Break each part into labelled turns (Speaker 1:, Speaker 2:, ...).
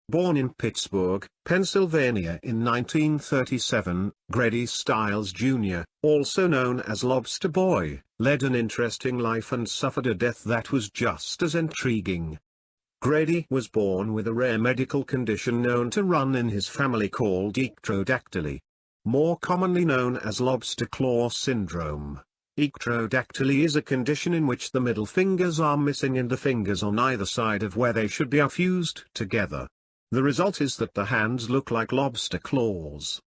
Speaker 1: Born in Pittsburgh, Pennsylvania in 1937, Grady Stiles Jr., also known as Lobster Boy, led an interesting life and suffered a death that was just as intriguing. Grady was born with a rare medical condition known to run in his family called ectrodactyly, more commonly known as lobster claw syndrome. Ectrodactyly is a condition in which the middle fingers are missing and the fingers on either side of where they should be are fused together. The result is that the hands look like lobster claws.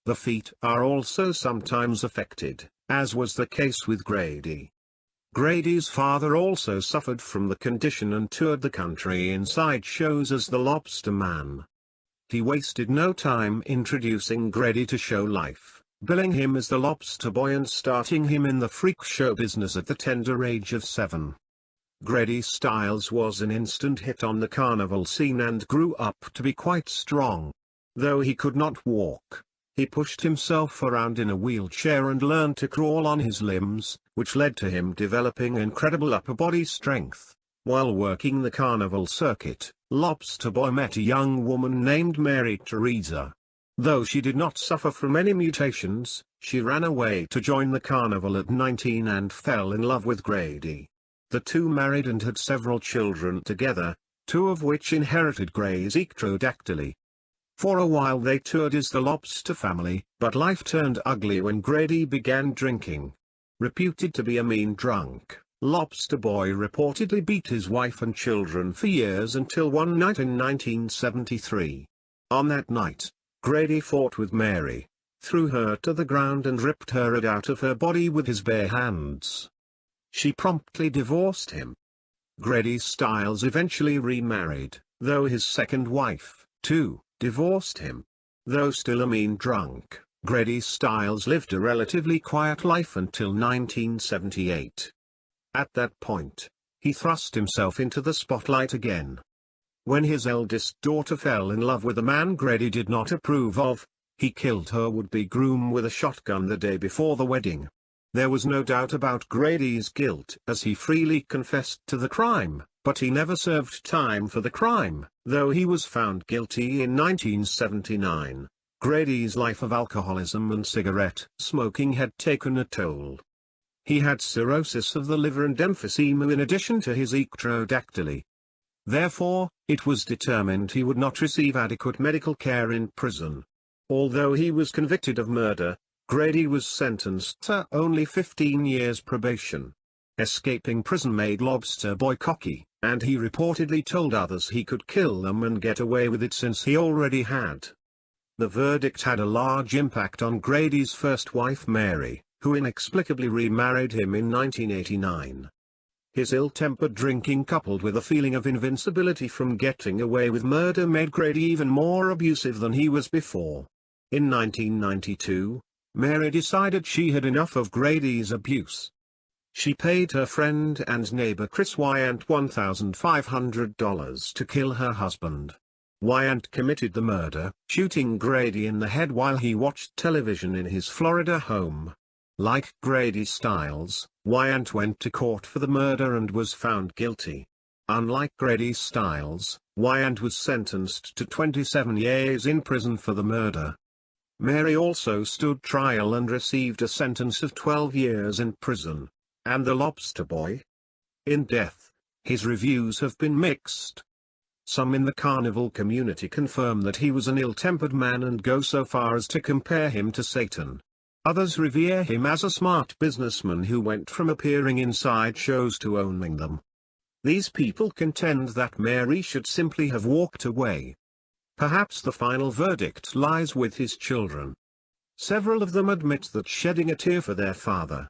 Speaker 1: The feet are also sometimes affected, as was the case with Grady. Grady's father also suffered from the condition and toured the country in sideshows as the Lobster Man. He wasted no time introducing Grady to show life, billing him as the Lobster Boy and starting him in the freak show business at the tender age of 7. Grady Stiles was an instant hit on the carnival scene and grew up to be quite strong. Though he could not walk, he pushed himself around in a wheelchair and learned to crawl on his limbs, which led to him developing incredible upper body strength. While working the carnival circuit, Lobster Boy met a young woman named Mary Teresa. Though she did not suffer from any mutations, she ran away to join the carnival at 19 and fell in love with Grady. The two married and had several children together, 2 of which inherited Grady's ectrodactyly. For a while they toured as the Lobster family, but life turned ugly when Grady began drinking. Reputed to be a mean drunk, Lobster Boy reportedly beat his wife and children for years until one night in 1973. On that night, Grady fought with Mary, threw her to the ground and ripped her head out of her body with his bare hands. She promptly divorced him. Grady Stiles eventually remarried, though his second wife, too, divorced him. Though still a mean drunk, Grady Stiles lived a relatively quiet life until 1978. At that point, he thrust himself into the spotlight again. When his eldest daughter fell in love with a man Grady did not approve of, he killed her would-be groom with a shotgun the day before the wedding. There was no doubt about Grady's guilt as he freely confessed to the crime, but he never served time for the crime, though he was found guilty in 1979. Grady's life of alcoholism and cigarette smoking had taken a toll. He had cirrhosis of the liver and emphysema in addition to his ectrodactyly. Therefore, it was determined he would not receive adequate medical care in prison. Although he was convicted of murder, Grady was sentenced to only 15 years probation. Escaping prison made Lobster Boy cocky, and he reportedly told others he could kill them and get away with it since he already had. The verdict had a large impact on Grady's first wife Mary, who inexplicably remarried him in 1989. His ill-tempered drinking coupled with a feeling of invincibility from getting away with murder made Grady even more abusive than he was before. In 1992, Mary decided she had enough of Grady's abuse. She paid her friend and neighbor Chris Wyant $1,500 to kill her husband. Wyant committed the murder, shooting Grady in the head while he watched television in his Florida home. Like Grady Stiles, Wyant went to court for the murder and was found guilty. Unlike Grady Stiles, Wyant was sentenced to 27 years in prison for the murder. Mary also stood trial and received a sentence of 12 years in prison. And the Lobster Boy? In death, his reviews have been mixed. Some in the carnival community confirm that he was an ill-tempered man and go so far as to compare him to Satan. Others revere him as a smart businessman who went from appearing in sideshows to owning them. These people contend that Mary should simply have walked away. Perhaps the final verdict lies with his children. Several of them admit that shedding a tear for their father,